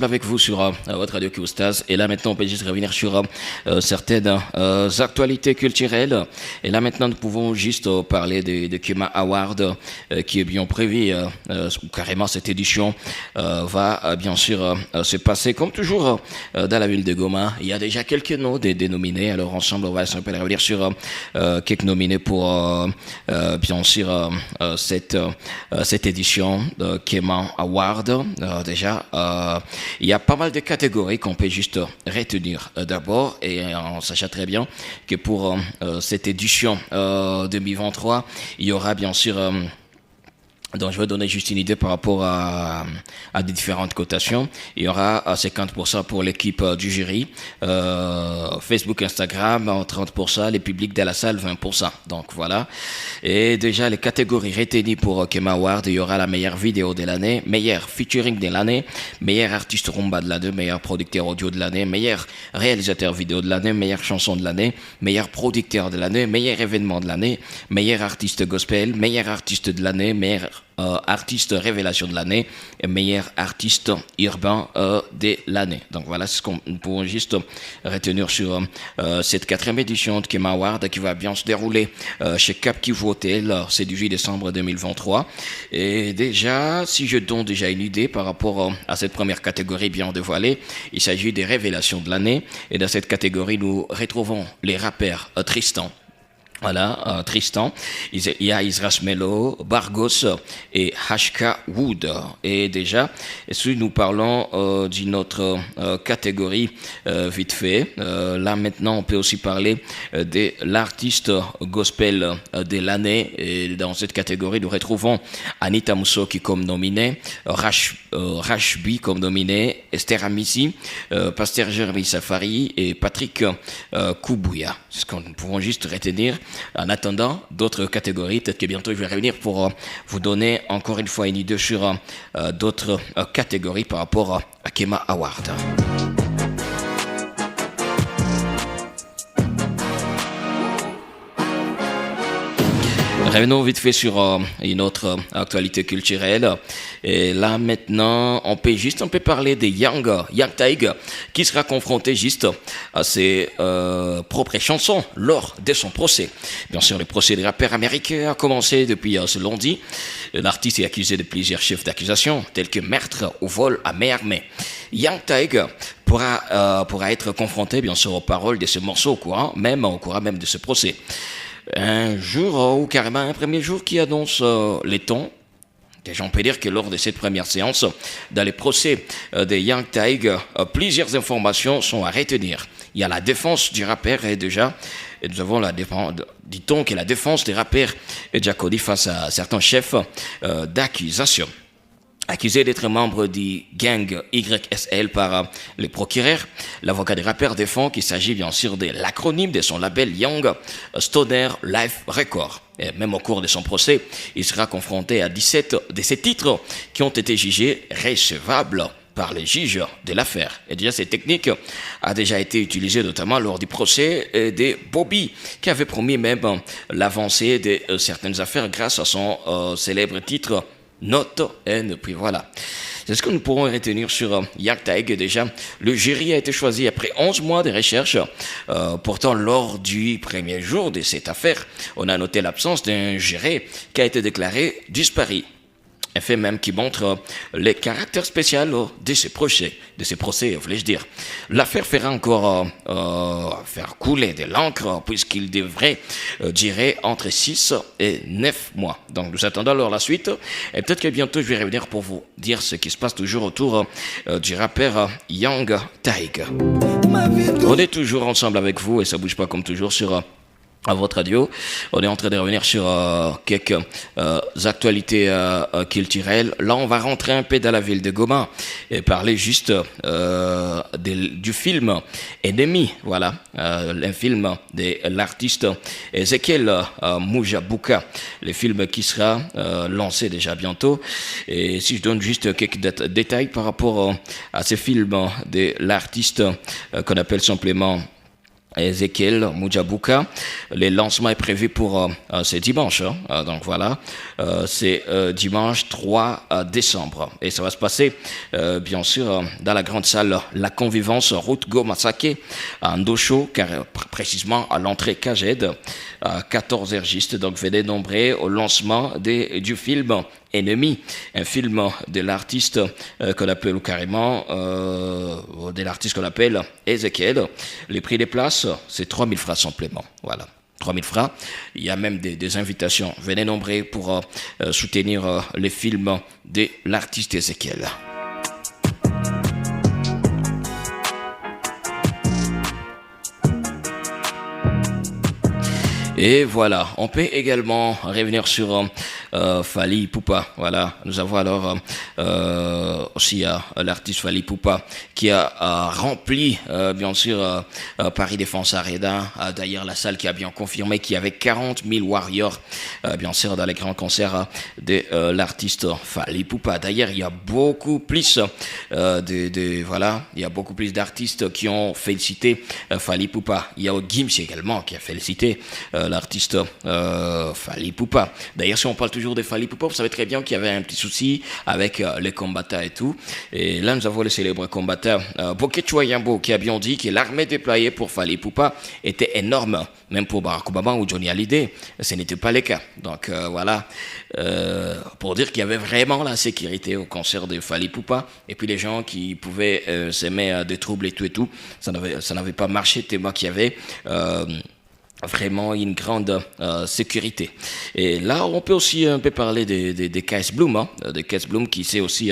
Avec vous sur votre radio Koustas. Et là maintenant on peut juste revenir sur certaines actualités culturelles. Et là maintenant nous pouvons juste parler de Kema Award qui est bien prévu. Carrément cette édition va bien sûr se passer comme toujours dans la ville de Goma. Il y a déjà quelques noms des nominés. Alors ensemble on va un peu revenir sur quelques nominés pour bien sûr cette édition de Kema Award. Déjà il y a pas mal de catégories qu'on peut juste retenir d'abord, et on sachant très bien que pour cette édition 2023, il y aura bien sûr donc, je vais donner juste une idée par rapport à des différentes cotations. Il y aura 50% pour l'équipe du jury, Facebook, Instagram, 30%, les publics de la salle, 20%. Donc, voilà. Et déjà, les catégories retenues pour Kema Award, il y aura la meilleure vidéo de l'année, meilleur featuring de l'année, meilleur artiste rumba de l'année, meilleur producteur audio de l'année, meilleur réalisateur vidéo de l'année, meilleure chanson de l'année, meilleur producteur de l'année, meilleur événement de l'année, meilleur artiste gospel, meilleur artiste de l'année, meilleur artiste révélation de l'année et meilleur artiste urbain de l'année. Donc voilà ce qu'on pourrait juste retenir sur cette 4e édition de Kema Award qui va bien se dérouler chez Cap Kivu Hotel, c'est du 8 décembre 2023. Et déjà, si je donne déjà une idée par rapport à cette première catégorie bien dévoilée, il s'agit des révélations de l'année. Et dans cette catégorie, nous retrouvons les rappeurs Tristan. Voilà, Tristan, il y a Israel Melo, Bargos et HK Wood. Et déjà, si nous parlons d'une autre catégorie vite fait, là maintenant on peut aussi parler de l'artiste gospel de l'année. Et dans cette catégorie, nous retrouvons Anita Moussoki comme nominée, Rashbi comme nominé, Esther Amissi, Pasteur Jeremy Safari et Patrick Koubouya. C'est ce qu'on pouvons juste retenir. En attendant d'autres catégories, peut-être que bientôt je vais revenir pour vous donner encore une fois une idée sur d'autres catégories par rapport à Kema Award. Revenons vite fait sur une autre actualité culturelle. Et là maintenant, on peut parler de Young Thug qui sera confronté juste à ses propres chansons lors de son procès. Bien sûr, le procès des rappeurs américains a commencé depuis ce lundi. L'artiste est accusé de plusieurs chefs d'accusation tels que meurtre ou vol à main armée. Young Thug pourra être confronté bien sûr aux paroles de ce morceau au courant même de ce procès. Un jour, ou carrément un premier jour qui annonce les tons. Déjà, on peut dire que lors de cette première séance, dans les procès de Young Thug, plusieurs informations sont à retenir. Il y a la défense du rappeur et déjà, nous avons dit-on que la défense des rappeurs est déjà connue face à certains chefs d'accusation. Accusé d'être membre du gang YSL par les procureurs, l'avocat des rappeurs défend qu'il s'agit bien sûr de l'acronyme de son label Young Stoner Life Record. Et même au cours de son procès, il sera confronté à 17 de ces titres qui ont été jugés recevables par les juges de l'affaire. Et déjà, cette technique a déjà été utilisée notamment lors du procès de Bobby, qui avait promis même l'avancée de certaines affaires grâce à son célèbre titre Note N, puis voilà. C'est ce que nous pourrons retenir sur Young Thug. Déjà, le jury a été choisi après 11 mois de recherche. Pourtant, lors du premier jour de cette affaire, on a noté l'absence d'un juré qui a été déclaré disparu. Un fait même qui montre les caractères spéciaux de ces procès, voulais-je dire. L'affaire fera encore faire couler de l'encre puisqu'il devrait durer entre 6 et 9 mois. Donc nous attendons alors la suite et peut-être que bientôt je vais revenir pour vous dire ce qui se passe toujours autour du rappeur Young Thug. On est toujours ensemble avec vous et ça bouge pas comme toujours sur à votre radio. On est en train de revenir sur quelques actualités culturelles. Là, on va rentrer un peu dans la ville de Goma et parler juste du film Ennemi. Voilà, un film de l'artiste Ezekiel Mujabuka. Le film qui sera lancé déjà bientôt. Et si je donne juste quelques détails par rapport à ce film de l'artiste qu'on appelle simplement Ezekiel Mujabuka. Le lancement est prévu pour ce dimanche. Donc voilà, c'est dimanche 3 décembre. Et ça va se passer, bien sûr, dans la grande salle La Convivence, route Gomasake, à Ndosho, précisément à l'entrée Kaged, à 14h juste. Donc venez nombreux au lancement du film Ennemi, un film de l'artiste qu'on appelle carrément de l'artiste qu'on appelle Ezekiel. Les prix des places, c'est 3000 francs simplement. Voilà. 3000 francs. Il y a même des invitations. Venez nombreux pour soutenir les films de l'artiste Ezekiel. Et voilà, on peut également revenir sur Fally Ipupa. Voilà, nous avons alors aussi l'artiste Fally Ipupa qui a rempli, bien sûr, Paris Défense Arena. D'ailleurs, la salle qui a bien confirmé qu'il y avait 40 000 warriors, bien sûr, dans les grands concerts de l'artiste Fally Ipupa. D'ailleurs, il y a beaucoup plus voilà, il y a beaucoup plus d'artistes qui ont félicité Fally Ipupa. Il y a Gims également qui a félicité l'artiste Fally Ipupa. D'ailleurs, si on parle toujours de Fally Ipupa, vous savez très bien qu'il y avait un petit souci avec les combattants et tout. Et là, nous avons le célèbre combattant Boketchwa Yambo qui a bien dit que l'armée déployée pour Fally Ipupa était énorme, même pour Barack Obama ou Johnny Hallyday. Ce n'était pas le cas. Donc voilà, pour dire qu'il y avait vraiment la sécurité au concert de Fally Ipupa. Et puis les gens qui pouvaient s'aimer des troubles et tout, ça n'avait pas marché tellement qu'il y avait vraiment une grande sécurité. Et là, on peut aussi un peu parler des KS Bloom, de KS Bloom qui c'est aussi,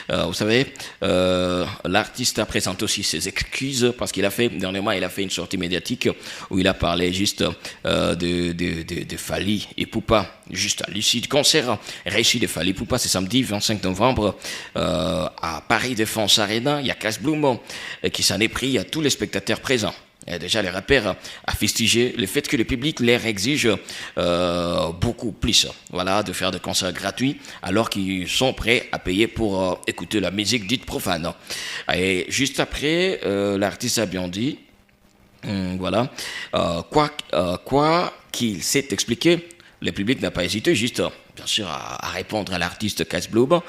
vous savez, l'artiste a présenté aussi ses excuses parce dernièrement, il a fait une sortie médiatique où il a parlé juste de Fally Ipupa, juste à l'issue du concert réussi de Fally Ipupa, c'est samedi 25 novembre à Paris Défense Arena. Il y a KS Bloom qui s'en est pris à tous les spectateurs présents. Et déjà, les rappeurs a fustigé le fait que le public leur exige beaucoup plus, voilà, de faire des concerts gratuits, alors qu'ils sont prêts à payer pour écouter la musique dite profane. Et juste après, l'artiste a bien dit, voilà, quoi qu'il s'est expliqué, le public n'a pas hésité, juste, bien sûr, à répondre à l'artiste KS Bloom.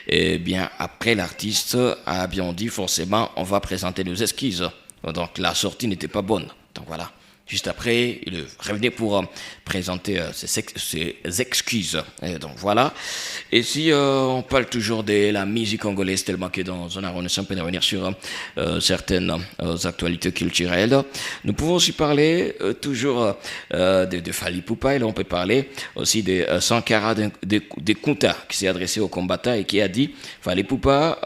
Et bien, après, l'artiste a bien dit, forcément, on va présenter nos excuses. Donc la sortie n'était pas bonne. Donc voilà. Juste après, il est revenu pour présenter ses excuses. Et donc voilà. Et si on parle toujours de la musique congolaise, tellement que dans un arrondissement, on peut revenir sur certaines actualités culturelles. Nous pouvons aussi parler toujours de Fally Ipupa. Et là, on peut parler aussi de Sankara de Kunta, qui s'est adressé aux combattants et qui a dit Fally Ipupa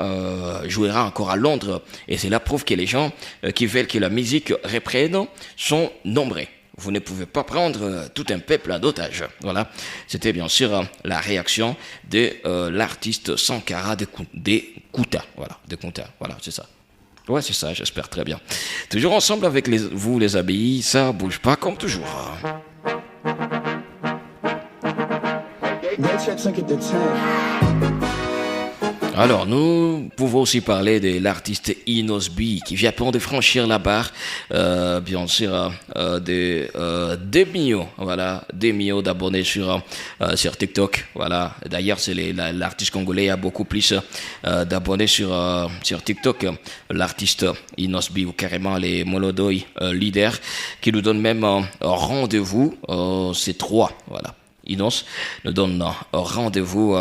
jouera encore à Londres. Et c'est la preuve que les gens qui veulent que la musique reprenne sont nombreux. Vous ne pouvez pas prendre tout un peuple en otage. Voilà. C'était bien sûr la réaction de l'artiste Sankara de Kunta. Voilà, de Kunta. Voilà, c'est ça. Ouais, c'est ça, j'espère très bien. Toujours ensemble avec vous, les amis, ça bouge pas comme toujours. Alors, nous pouvons aussi parler de l'artiste Inosby qui vient de franchir la barre, bien sûr, de 2 millions, voilà, 2 millions d'abonnés sur TikTok, voilà. D'ailleurs, c'est l'artiste congolais a beaucoup plus d'abonnés sur TikTok. L'artiste Inosby ou carrément les Molodoi leaders qui nous donnent même rendez-vous, c'est 3, voilà. Inos nous donne rendez-vous,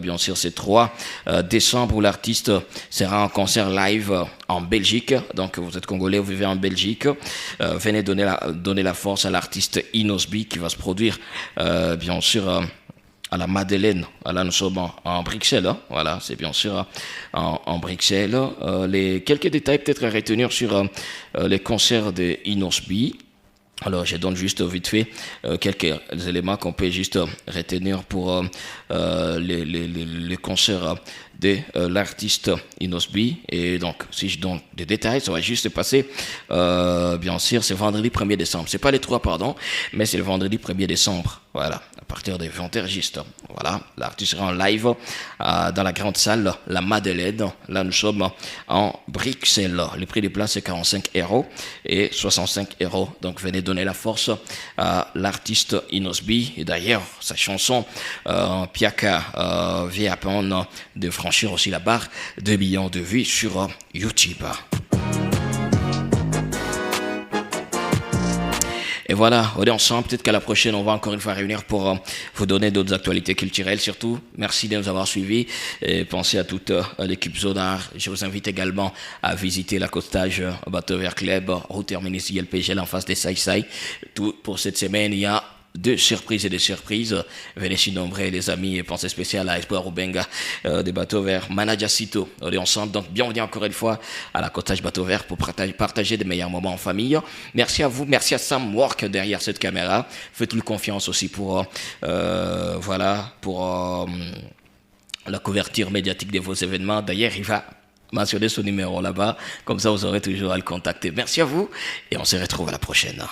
bien sûr, c'est 3 décembre où l'artiste sera en concert live en Belgique. Donc, vous êtes congolais, vous vivez en Belgique. Venez donner la force à l'artiste Inosby qui va se produire, bien sûr, à la Madeleine. Là, nous sommes en Bruxelles. Hein. Voilà, c'est bien sûr en Bruxelles. Quelques détails peut-être à retenir sur les concerts de Inosby. Alors, je donne juste vite fait quelques éléments qu'on peut juste retenir pour les concerts de l'artiste Inosbi. Et donc, si je donne des détails, ça va juste se passer, bien sûr, c'est vendredi 1er décembre. C'est pas les 3, pardon, mais c'est le vendredi 1er décembre. Voilà, à partir des 20h juste. Voilà, l'artiste sera en live dans la grande salle La Madeleine. Là, nous sommes en Bruxelles. Le prix des places, c'est 45 € et 65 €. Donc, venez donner la force à l'artiste Inosbi. Et d'ailleurs, sa chanson Piaka vient à peine de franchir aussi la barre 2 millions de vues sur YouTube. Et voilà, on est ensemble. Peut-être qu'à la prochaine, on va encore une fois réunir pour vous donner d'autres actualités culturelles. Surtout, merci de nous avoir suivis. Et pensez à toute l'équipe Zonar. Je vous invite également à visiter l'accostage Bateau Vert Club, route terminus ILPGL en face des Saï. Tout pour cette semaine, il y a de surprises et de surprises. Venez s'y nombrer, les amis, et pensez spécial à Espoir Rubenga des Bateaux Verts, Manaja Sito. On est ensemble, donc bienvenue encore une fois à la Cottage Bateau Vert pour partager des meilleurs moments en famille. Merci à vous, merci à Sam Work derrière cette caméra. Faites-lui confiance aussi pour la couverture médiatique de vos événements. D'ailleurs, il va mentionner son numéro là-bas, comme ça vous aurez toujours à le contacter. Merci à vous et on se retrouve à la prochaine.